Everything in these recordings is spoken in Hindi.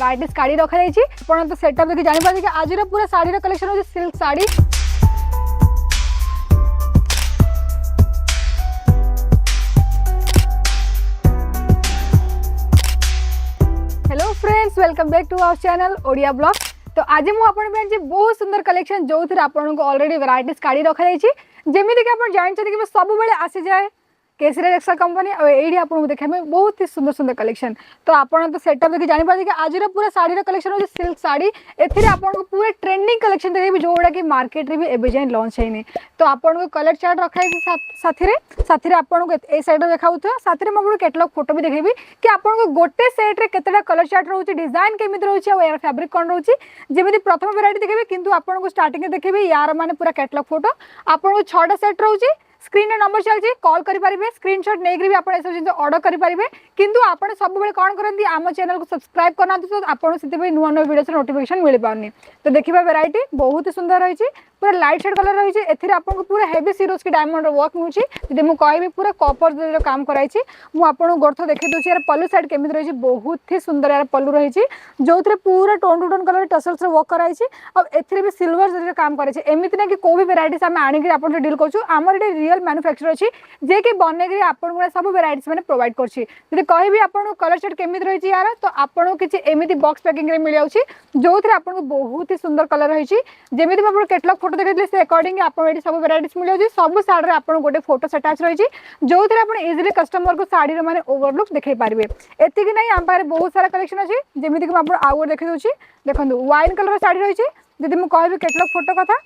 वैरायटी साड़ी रखा जाइए। आप तो सेटअप देखिए जानीपारे कि आज पूरा साड़ी कलेक्शन होची silk sari. Hello friends, welcome back to our channel Odia blog. तो आज मुझे बहुत सुंदर कलेक्शन जो थे आपको ऑलरेडी वैरायटी साड़ी रखा जाइए। जमीक आप जानते कि सब बेले आसी जाए केसरी टेक्सटाइल कंपनी और ये आपको देखा बहुत ही सुंदर सुंदर कलेक्शन। तो आप तो सेटअप देखिए जानीपारे कि आज पूरा साड़ी कलेक्शन होची सिल्क साड़ी। एथिरे आपको पूरा ट्रेंडिंग कलेक्शन देखिए जोड़ा कि मार्केट रे भी एबे जाए लॉन्च है। तो आपको कलर चार्ट रखा है साथी आपको ए साइड देखा साथ में मुझे कैटलॉग फोटो भी देखेबी कि आपको गोटे सेट रे केतेटा कलर चार्ट रोचे, डिजाइन केमिति रोचे और यार फैब्रिक कौन रोचे। जेमिति प्रथम वैरायटी देखेबी किंतु आपको स्टार्टिंग में देखेबी यार माने पूरा कैटलॉग फोटो। आपको 6टा सेट रोचे। स्क्रीन रे नंबर चलती कॉल करेंगे, स्क्रीनशॉट नहीं भी आप सब ऑर्डर करेंगे। किंतु आप सब कौन करती आम चैनल को सब्सक्राइब करना तो आपको से नुआ नुआ वीडियो नोटिफिकेशन मिल पारनी। तो देखिए वैरायटी बहुत ही सुंदर रही है, पूरा लाइट शेड कलर रही है। एथिरे आपको पूरा हेवी सीरोज की डायमंड वर्क मिलूँ। जब मुझे कहबी पूरा कॉपर काम कराई मुझे गोर्थ देखी दूसरी यार पल्लू साइड केमी रही बहुत ही सुंदर यार पल्लू रही जो पूरा tone to tone colour tassels work कराई और एथिरे भी सिल्वर जरी काम कराई। एमती ना कि कोई भी वैरायटी आम आनिक आप डील करूँ आमर ये रियल मैन्युफैक्चर अच्छी जे कि बनई आपको सब वैरायटीज मैंने प्रोवाइड करछि। जब कहबी आपको कलर सेट केमी रही यार तो आपको किसी एमती बॉक्स पैकिंग मिल जाऊँगी जो आपको बहुत ही सुंदर कलर रही। जमीती आप कैटलॉग फोटो देखते से अकॉर्डिंग आपको ये सब वैरायटीज मिल जाऊँगी। सब साड़ी आपको गोटे फोटो अटैच रही जो आप इजिली कस्टमर को साड़ी मैंने ओवरलुक देखई पारे। एतिक नहीं आम पाखे बहुत सारा कलेक्शन अच्छी जमीक आपको देखी दूसरी देखो वाइन कलर साड़ी रही। जब मुझे कहबी कैटलॉग फोटो कथा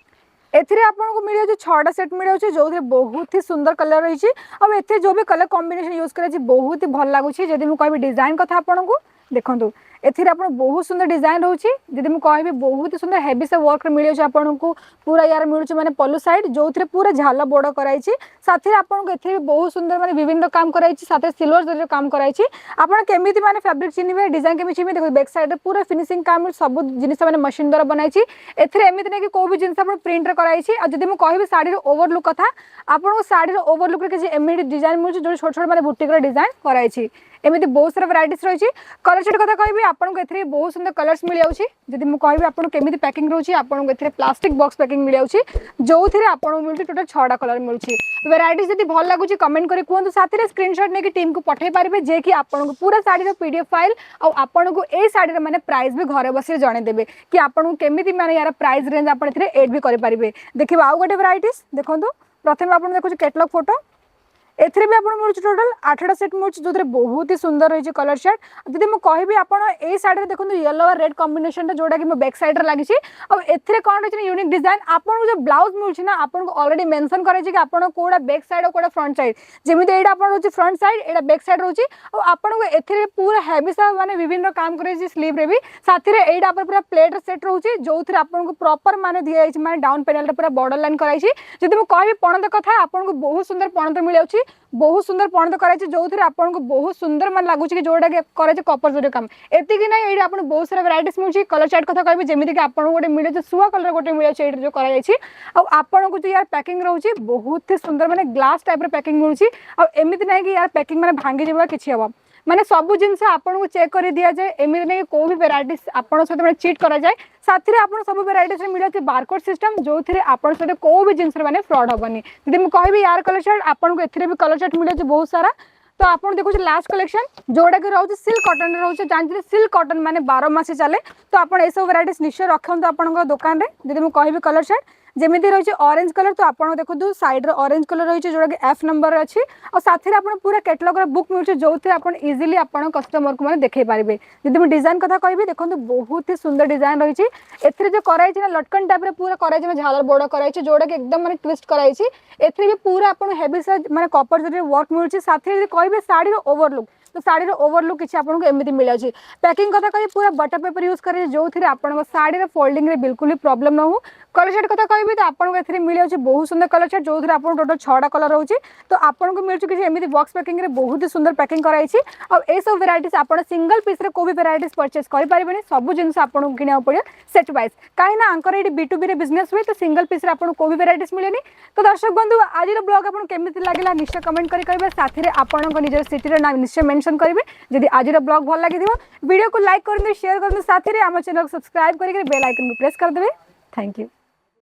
एथिरे आपको मिल जाए 6टा सेट मिल जाए जो बहुत ही सुंदर कलर रही और एथे जो भी कलर कॉम्बिनेशन यूज कर बहुत ही भल लगुच। जब मुझे कहबी डिजाइन कथा आपको देखो एथिरे आपको बहुत सुंदर डिजाइन रोचे। जब मुझे कहबी बहुत ही सुंदर हेवी से वर्क मिल जाए आपको पूरा यार मिलूँ माने पल्लू साइड जो पूरा झाल बोर्ड कराई। साथ में आपको एथिरे बहुत सुंदर माने विभिन्न काम कराई साथ सिल्वर जरी काम कराई। आपड़ केमी माने फैब्रिक चिन्हे डिजाइन केमी चिन्हे देखो बैक साइड पूरा फिनिशिंग काम सब जिनिस मैंने मशीन द्वारा बनाई। एथिरे एमती नहीं कि कोई भी जिन प्रिंट कराई। और जब मुझे कहबी साड़ी ओवरलुक कथा आपको साड़ी ओवरलुक किसी एमती डिजाइन मिलूँ जो छोट छोट मैंने बुटीक डिजाइन कराई। एमती बहुत सारा वैरायटीज रही। कलर सेट कथा कहबी आपको एथिरे बहुत सुंदर कलर्स मिल जाऊँगी। जब मुझे कहबी आपको केमी पैकिंग रोचे आपको एथिरे प्लास्टिक बॉक्स पैकिंग मिल जाऊँगी जो आपको मिलूँ टोटल 6टा कलर मिलूँ। वैरायटीज जब भल लगुच कमेंट कर कहूँ साथ में स्क्रीनशॉट नहीं टीम को पठे पारे जे कि आपको पूरा साड़ी पीडीएफ फाइल और आपको ये साड़ी मैंने प्राइस भी घरे बस जनईदेवे कि आपको केमी माने यार प्राइस रेंज आप एड भी करेंगे। देखिए आउ गोटे वैरायटीज देखो प्रथम आप देखो कैटलॉग फोटो एथिरे भी आपको मिलूँ टोटल 8टा सेट मिलूँ जो बहुत ही सुंदर रही कलर सेट। जब मुझे कहबी आप साड़ी देखो येलो और रेड कॉम्बिनेशन जोड़ा कि बैक साइड लगी और एथिरे कौन रही यूनिक डिजाइन आपको जो ब्लाउज मिलूँ ना आपको ऑलरेडी मेंशन कराई कि आपको कौड़ा बैक साइड और कौड़ा फ्रंट साइड। जमी यहाँ आप रोचे फ्रंट साइड यहाँ बैक साइड रोचे और आपको एथिरे पूरा हेवी सा माने विभिन्न काम कराई स्लीव रे भी साथ में यहाँ पूरा प्लेट सेट रोचे जो आपको प्रॉपर माने दिया माने डाउन पैनल पूरा बॉर्डर लाइन कराई। जब मुझे कहबी पणत कथा आपको बहुत सुंदर पणत मिल जाऊँगी बहुत सुंदर पणत कराई जो आपको बहुत सुंदर मन लगुच कि जोड़ा कराई कॉपर जरी काम। एतिक ना ये आपको बहुत सारा वैरायटीज मिलूँ। कलर चार्ट कथा कहबी जमीक आपको गोटे मिले सुआ कलर गोटे मिल जाए जो कराई आपको जो यार पैकिंग रोचे बहुत ही सुंदर माने ग्लास टाइप पैकिंग मिलूँ और एमती ना कि यार पैकिंग माने भांगी जावा किसी हम माने सब जिनस आपको चेक कर दिया जाए। एमती नहीं कोई भी वैरायटी आपन सहित चीट करा जाए साथ में आपको सब वैरायटीज मिल जाए बारकोड सिस्टम जो आपन सहित कोई भी जिनस मैंने फ्रॉड हेनी। जब मुझे कहबी यार कलर चार्ट आपको एथिरे भी कलर चार्ट मिल जाए बहुत सारा। तो आप देखो लास्ट कलेक्शन जोड़ा कि रोचे सिल्क कॉटन रोचे जानते सिल्क कॉटन माने 12 मास चले। तो आप सब वैरायटीज निश्चय रखते आपन दुकान में। जब मुझे कहबी कलर चार्ट जमीती रही ऑरेंज कलर तो आप देखो साइड ऑरेंज कलर रही जोड़ा कि एफ नंबर अच्छी और साथ में आपको पूरा कैटलॉग बुक मिलूँ जो आप इजिली आप कस्टमर को देखई पारे। जब मुझे डिजाइन कथा कहबी देखो बहुत ही सुंदर डिजाइन रही एथिरे जो कराई ना लटकन टाइप पूरा कराई झालर बोर्ड कराई जोड़ा कि एकदम माने ट्विस्ट कराई। एथिरे भी पूरा आपको हेवी से माने कॉपर जरी वर्क मिलूँ साथ में कहबे साड़ी ओवरलुक तो साड़ी ओवरलुक किसी आपको एमती मिल पैकिंग कथा कही पूरा बटर पेपर यूज करें जो आप साड़ी फोल्डिंग रे बिल्कुल ही प्रॉब्लम न हो कलर चार्ट कथा कहबी तो आपको ए मिले बहुत सुंदर कलर चार्ट जो टोटल 6टा कलर रोचे तो आपको मिलूँ कि एमती बॉक्स पैकिंग रे बहुत ही सुंदर पैकिंग कराई और ये सब वेराइटीज आप सिंगल पीस रे को भी वेराइटीज परचेस करें सब जिन आपको किना पड़े सेट वाइज कहीं आंकर ये B2B रे बिजनेस हुए तो सिंगल पीस रे आपको को भी वेराइटीज मिलेनी। तो दर्शक बंधु आज ब्लॉग आपको केमी लगे निश्चय कमेंट करेंगे साथ में आपंक निजर सिटी ना निश्चय मेंशन करेंगे जदि आज ब्लॉग भल लगी वीडियो को लाइक कर शेयर कर साथ में आम चैनल को सब्सक्राइब करके बेल आइकन को प्रेस कर देवे। Thank you.